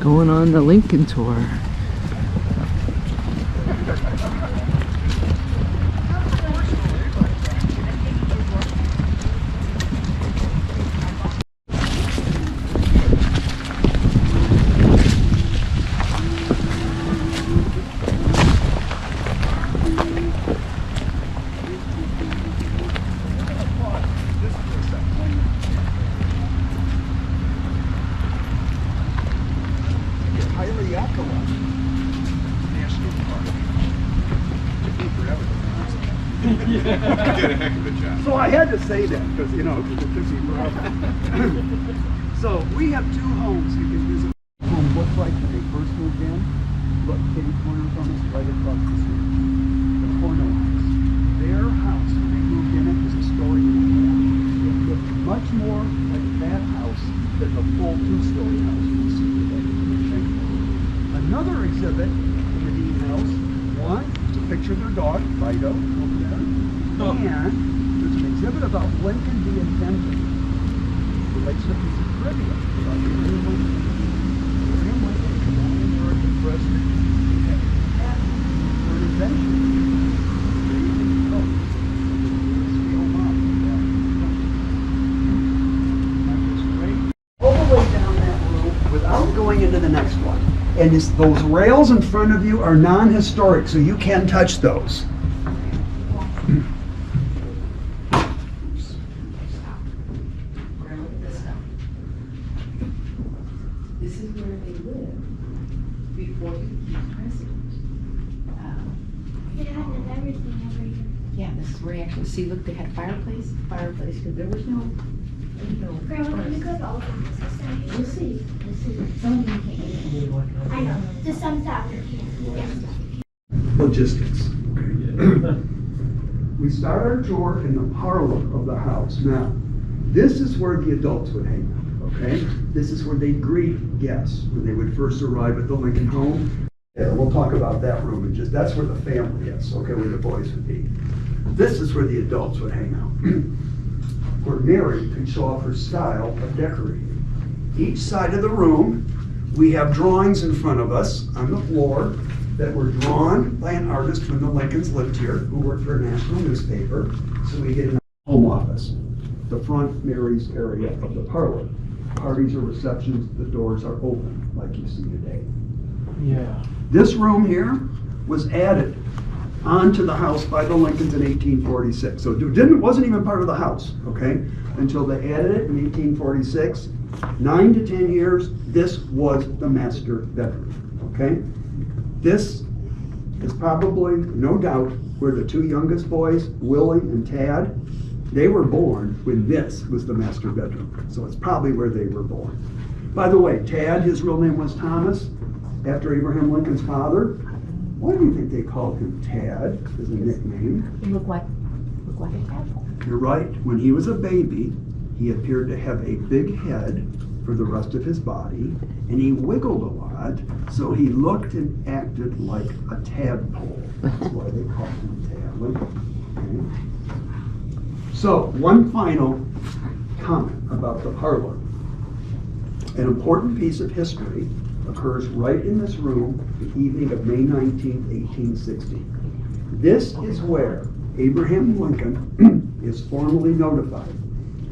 Going on the Lincoln tour. So I had to say that because, you know, it took me forever. So we have two homes you can visit. Home looked like when they first moved in. Look, kitty corner from us right across the street. The corner house. Their house, when they moved in, it was a story and a half. It looked much more like that house than the full two-story house we see today. Another exhibit in the Dean House. One, a picture of their dog, Fido, over there. And there's an exhibit about Lincoln the inventor. Relates to a piece of trivia about Abraham Lincoln. Abraham Lincoln, the only American president who had a patent for an invention. All the way down that road without going into the next one. And those rails in front of you are non-historic, so you can touch those. This is where they lived before he became president. It had everything every year. Yeah, this is where you actually see, look, they had fireplace, because there was no Grandma, can you furnace. go to all of this extent? You'll see, some of them can't. I know, just some stuff you can't. Logistics. Okay. We start our tour in the parlor of the house. Now, this is where the adults would hang out, okay? This is where they'd greet guests when they would first arrive at the Lincoln home. Yeah, we'll talk about that room and that's where the family is, okay, where the boys would be. This is where the adults would hang out. Where Mary could show off her style of decorating. Each side of the room, we have drawings in front of us on the floor that were drawn by an artist when the Lincolns lived here, who worked for a national newspaper. So we get in the home office, the front Mary's area of the parlor. Parties or receptions, the doors are open, like you see today. Yeah. This room here was added onto the house by the Lincolns in 1846. So it wasn't even part of the house, okay? Until they added it in 1846. 9 to 10 years, this was the master bedroom, okay? This is probably, no doubt, where the two youngest boys, Willie and Tad, they were born when this was the master bedroom. So it's probably where they were born. By the way, Tad, his real name was Thomas, after Abraham Lincoln's father. Why do you think they called him Tad as a nickname? He looked like a tadpole. You're right. When he was a baby, he appeared to have a big head for the rest of his body, and he wiggled a lot, so he looked and acted like a tadpole. That's why they called him Tad. Okay. So, one final comment about the parlor. An important piece of history occurs right in this room the evening of May 19, 1860. This is where Abraham Lincoln is formally notified.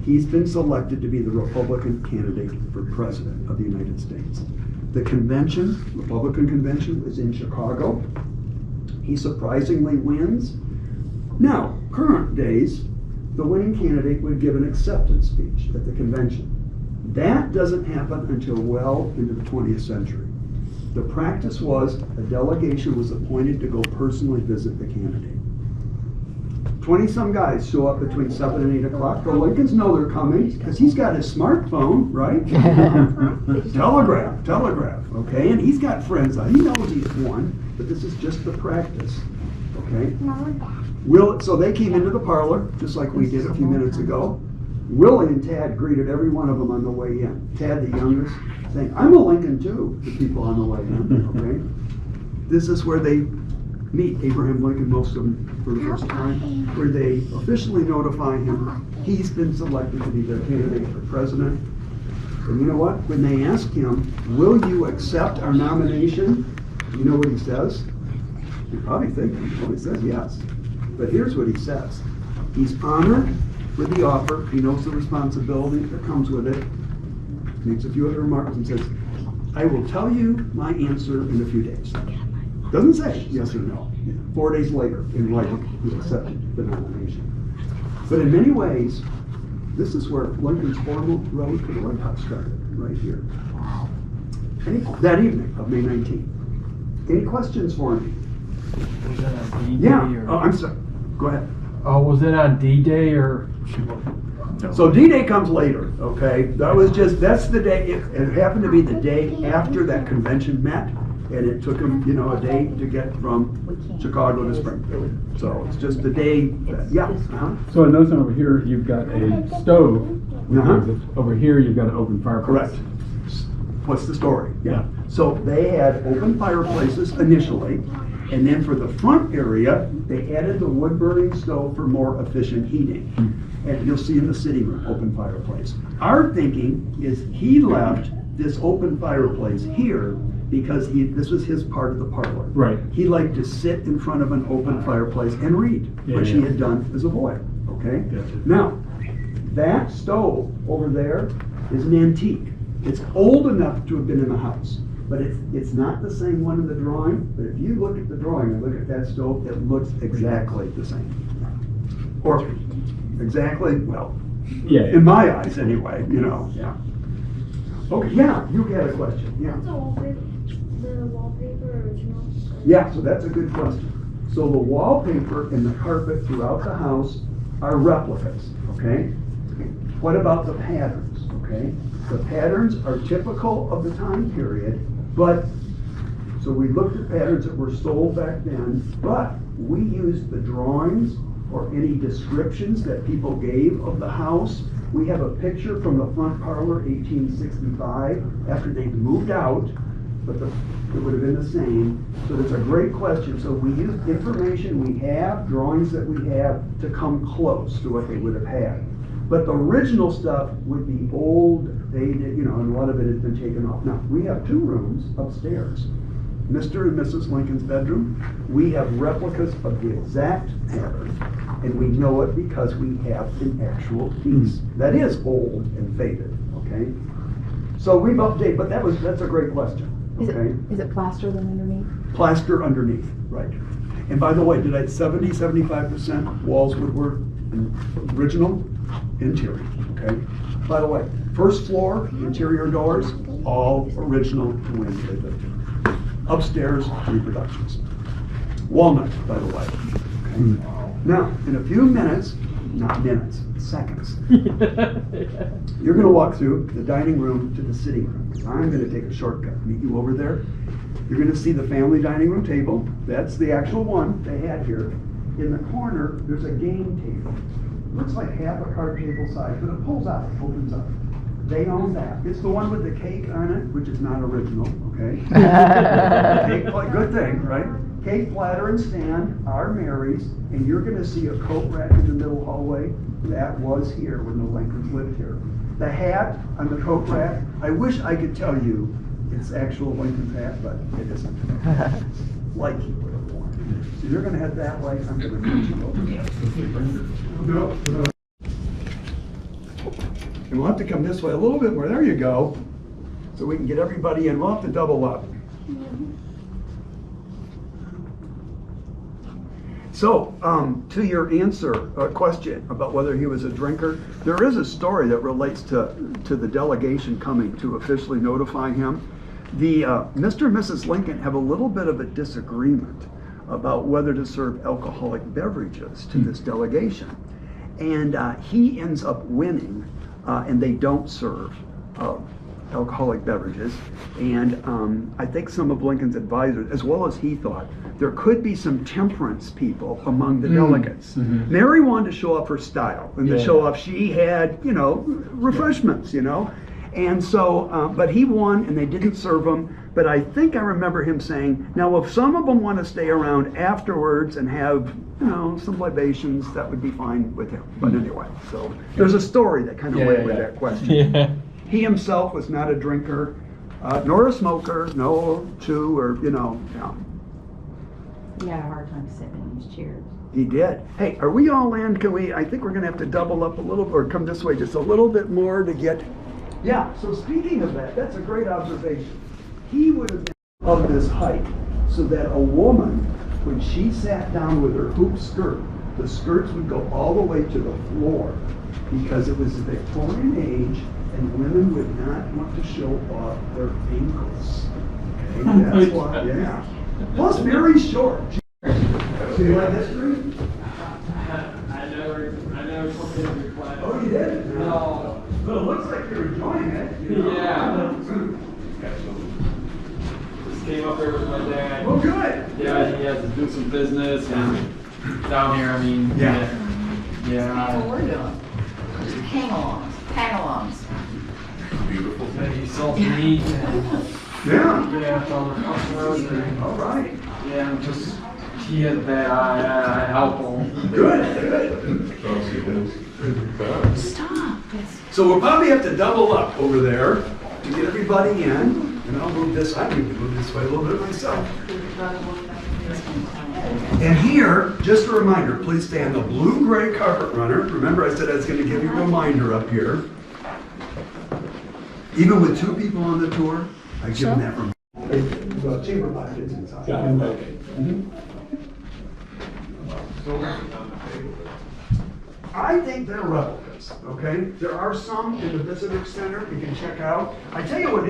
He's been selected to be the Republican candidate for president of the United States. The convention, Republican convention, is in Chicago. He surprisingly wins. Now, current days, the winning candidate would give an acceptance speech at the convention. That doesn't happen until well into the 20th century. The practice was a delegation was appointed to go personally visit the candidate. 20-some guys show up between 7 and 8 o'clock. The Lincolns know they're coming because he's got his smartphone, right? Telegraph, okay? And he's got friends. He knows he's won, but this is just the practice, okay? So they came into the parlor, just like we did a few minutes ago. Willie and Tad greeted every one of them on the way in. Tad, the youngest, saying, "I'm a Lincoln too," to people on the way in, okay? This is where they meet Abraham Lincoln, most of them for the first time, where they officially notify him he's been selected to be their candidate for president. And you know what? When they ask him, will you accept our nomination? You know what he says? You're probably thinking, well, he says yes. But here's what he says. He's honored with the offer. He knows the responsibility that comes with it. Makes a few other remarks and says, I will tell you my answer in a few days. Doesn't say yes or no. 4 days later, in writing, he accepted the nomination. But in many ways, this is where Lincoln's formal road to the White House started, right here. That evening of May 19th. Any questions for me? Was that on D-Day Yeah. or? Oh, I'm sorry. Go ahead. Was it on D-Day or? So D-Day comes later, okay? That's the day, it happened to be the day after that convention met, and it took them, a day to get from Chicago to Springfield. So it's just the day, yeah. Uh-huh. So I notice over here, you've got a stove. Uh-huh. Over here, you've got an open fireplace. Correct. What's the story? Yeah. So they had open fireplaces initially, and then for the front area, they added the wood-burning stove for more efficient heating. And you'll see in the sitting room, open fireplace. Our thinking is he left this open fireplace here because this was his part of the parlor. Right. He liked to sit in front of an open fireplace and read, which he had done as a boy, okay? Gotcha. Now, that stove over there is an antique. It's old enough to have been in the house, but it's not the same one in the drawing. But if you look at the drawing and look at that stove, it looks exactly the same. Or exactly, well, Yeah. in my eyes anyway, yeah. Okay, yeah, you had a question, yeah. The wallpaper original. Yeah, so that's a good question. So the wallpaper and the carpet throughout the house are replicas, okay? What about the patterns, okay? The patterns are typical of the time period, but, so we looked at patterns that were sold back then, but we used the drawings or any descriptions that people gave of the house. We have a picture from the front parlor, 1865, after they'd moved out, but it would have been the same. So that's a great question. So we used information we have, drawings that we have, to come close to what they would have had. But the original stuff would be old, dated, and a lot of it has been taken off. Now, we have 2 rooms upstairs. Mr. and Mrs. Lincoln's bedroom, we have replicas of the exact pattern, and we know it because we have an actual piece that is old and faded, okay? So we've updated, but that's a great question, okay? Is it plastered underneath? Plaster underneath, right. And by the way, did I 75% walls woodwork, original, interior, okay? By the way, first floor, interior doors, all original to when they lived in. Upstairs, reproductions. Walnut, by the way. Okay. Now, in a few minutes, not minutes, seconds, you're going to walk through the dining room to the sitting room. I'm going to take a shortcut, meet you over there. You're going to see the family dining room table. That's the actual one they had here. In the corner, there's a game table. Looks like half a card table size, but it pulls out, opens up. They own that. It's the one with the cake on it, which is not original, okay? Good thing, right? Cake platter and stand are Mary's, and you're gonna see a coat rack in the middle hallway. That was here when the Lincolns lived here. The hat on the coat rack, I wish I could tell you it's actual Lincoln's hat, but it isn't. Like he would have worn. So you're gonna head that way, I'm gonna put you over there. No. And we'll have to come this way a little bit more. There you go. So we can get everybody in. We'll have to double up. So, to your question about whether he was a drinker, there is a story that relates to the delegation coming to officially notify him. The Mr. and Mrs. Lincoln have a little bit of a disagreement about whether to serve alcoholic beverages to this delegation. And he ends up winning. And they don't serve alcoholic beverages. And I think some of Lincoln's advisors, as well as he thought, there could be some temperance people among the delegates. Mm-hmm. Mary wanted to show off her style and to Yeah. show off she had, refreshments, And so, but he won and they didn't serve him. But I think I remember him saying, now if some of them want to stay around afterwards and have, some libations, that would be fine with him. But anyway, so there's a story that kind of went with that question. Yeah. He himself was not a drinker, nor a smoker, no chew or, no. He had a hard time sitting in his chairs. He did. Hey, are we all in? I think we're gonna have to double up a little, or come this way just a little bit more to get. Yeah, so speaking of that, that's a great observation. He would have been of this height, so that a woman, when she sat down with her hoop skirt, the skirts would go all the way to the floor, because it was the Victorian age, and women would not want to show off their ankles. Okay, that's why, yeah. Plus, very short. So you like history? I never took it every class. Oh, you did? No. But it looks like you're enjoying it. You know? Yeah. Just came up here with my dad. Oh, good. Yeah, he has to do some business and down here, I mean. Yeah. That's Yeah. what we're doing. Just hang-alongs, tag-alongs. And he sells meat and, Yeah. it's all the customers and, All right. yeah, just, he has a bad eye, I help him. Good. Stop. So we'll probably have to double up over there to get everybody in. And I'll move this, I need to move this way a little bit myself. And here, just a reminder, please stay on the blue-gray carpet runner. Remember I said I was going to give you a reminder up here. Even with 2 people on the tour, I give them that reminder. The chamber pot is inside. Okay. I think they're replicas, okay? There are some in the visitor center you can check out. I tell you what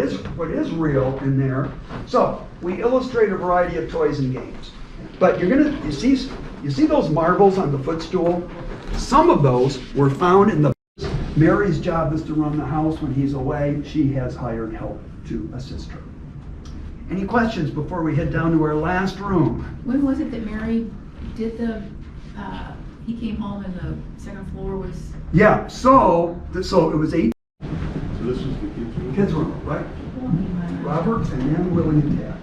is real in there. So we illustrate a variety of toys and games. But you see those marbles on the footstool? Some of those were found in the. Mary's job is to run the house when he's away. She has hired help to assist her. Any questions before we head down to our last room? When was it that Mary did he came home and the second floor was? Yeah, so it was 8. So this is the Kids' room, right? Robert and then Willie and Tad.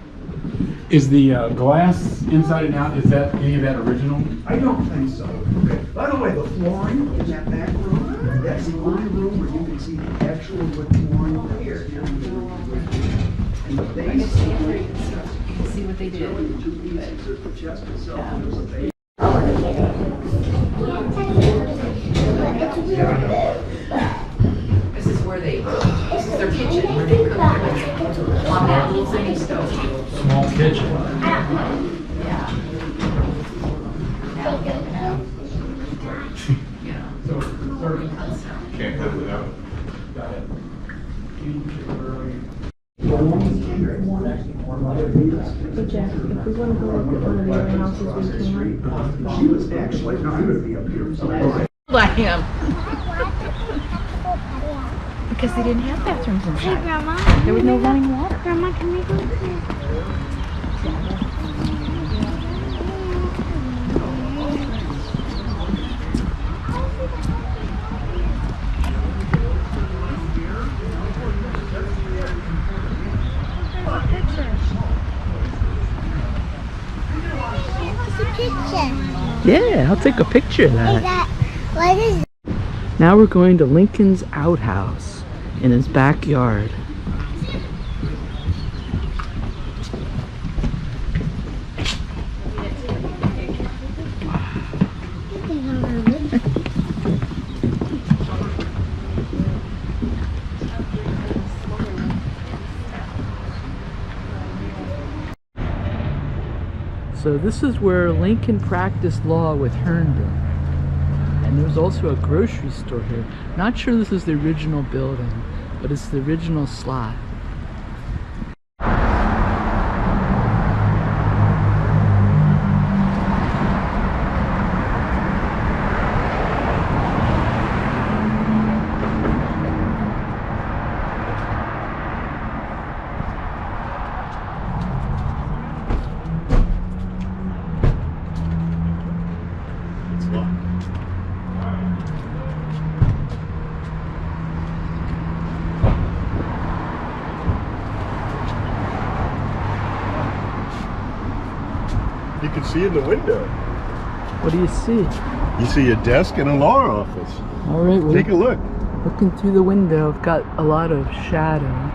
Is the glass inside and out, is that any of that original? I don't think so. Okay. By the way, the flooring in that back room, that's the only room where you can see the actual wood flooring that is here. And the base. You can see what they did. The 2 pieces, there's the chest itself, and there's a base. This is where this is their kitchen, where they cook everything. On that little tiny stove. Small kitchen. Yeah. Can't live without it. Hey Jack, if we want to go look at one of the other houses we came on. She was actually, no, I'm gonna be up here. So I am. Because they didn't have bathrooms inside. Hey Grandma. There was no running water. Grandma, can we go? Yeah, I'll take a picture of that. What is Now we're going to Lincoln's outhouse in his backyard. So this is where Lincoln practiced law with Herndon. And there's also a grocery store here. Not sure this is the original building, but it's the original slot. You can see in the window. What do you see? You see a desk and a law office. All right, well, Take a look. Looking through the window, I've got a lot of shadow.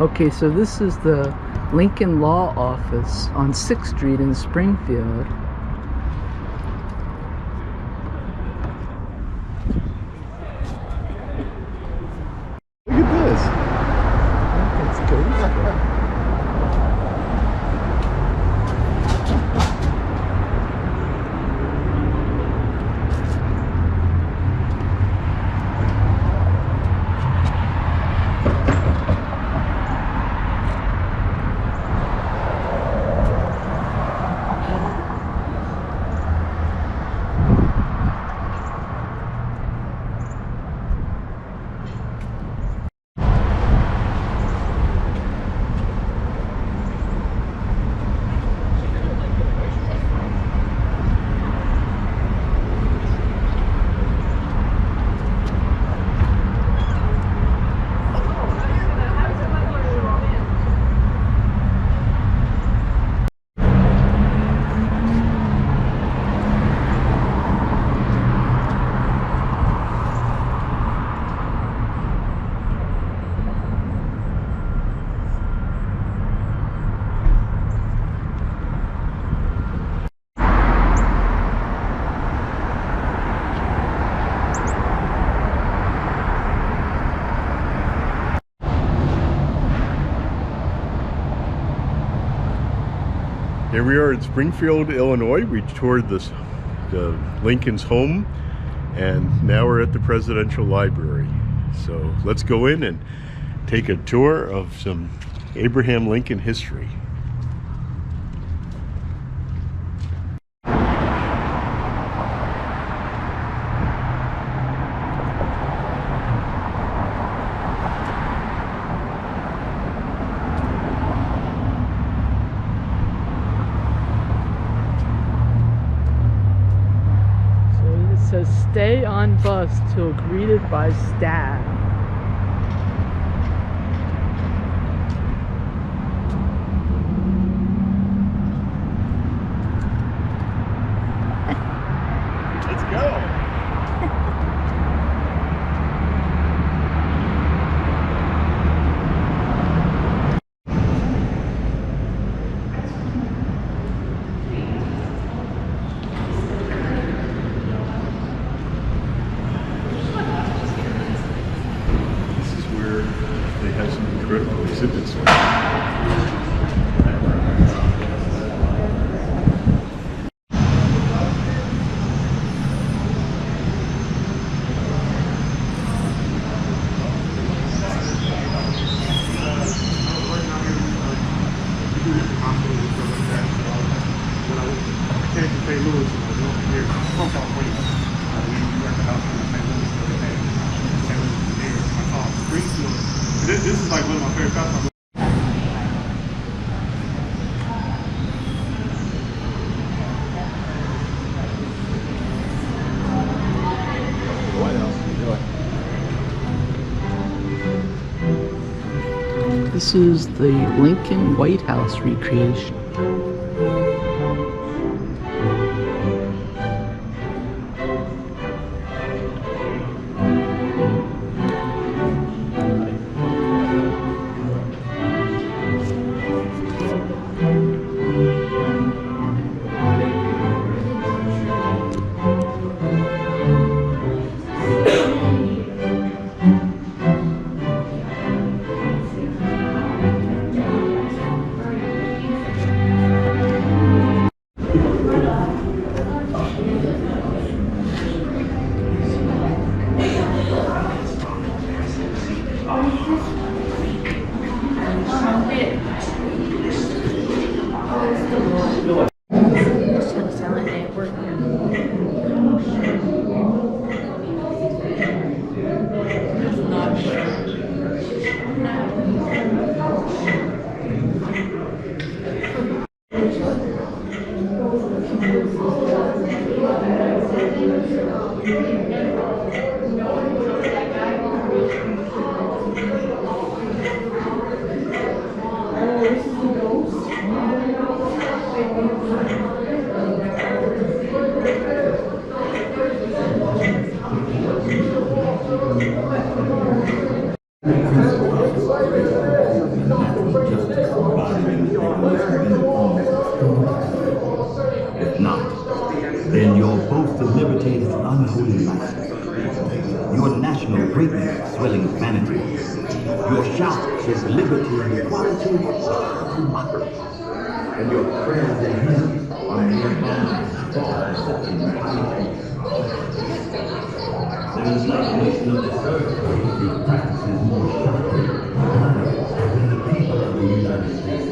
Okay, so this is the Lincoln Law Office on 6th Street in Springfield. Look at this. It's ghostly. Here we are in Springfield, Illinois. We toured the Lincoln's home, and now we're at the Presidential Library. So let's go in and take a tour of some Abraham Lincoln history. Says stay on bus till greeted by staff. Let's go. They have some incredible exhibits. This is like one of my favorite festivals. This is the Lincoln White House recreation. great swelling vanity. Your shouts of liberty and equality are mockery. And your prayers and hymns are mere bombs for accepting piety. There is not a nation of this earth whose practice is more shocking than the people of the United States.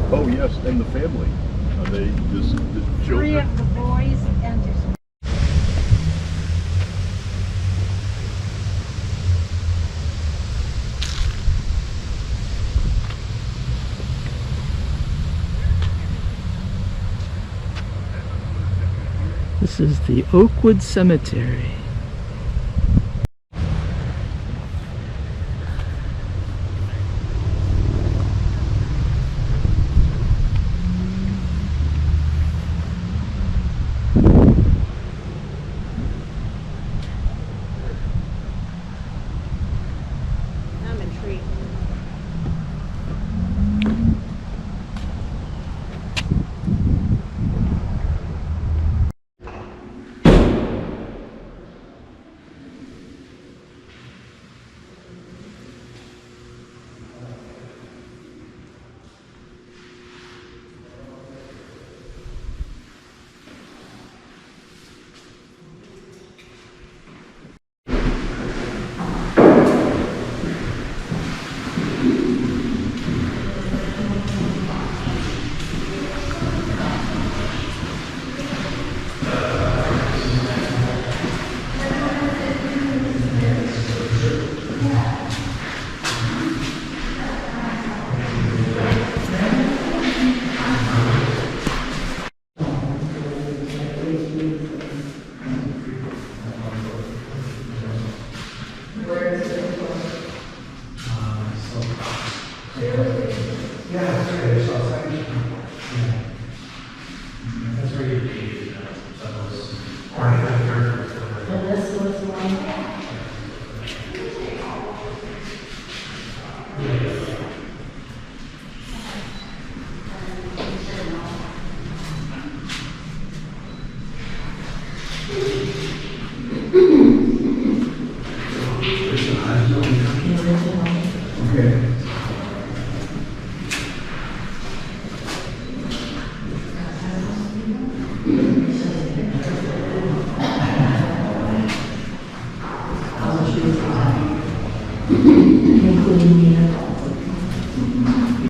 Oh yes, and the family. Are they just the children? 3 of the boys and his This is the Oakwood Cemetery. I'm intrigued. Yeah, that's right. So second. Yeah. That's where you need some of those orange characters. And this was one. Okay.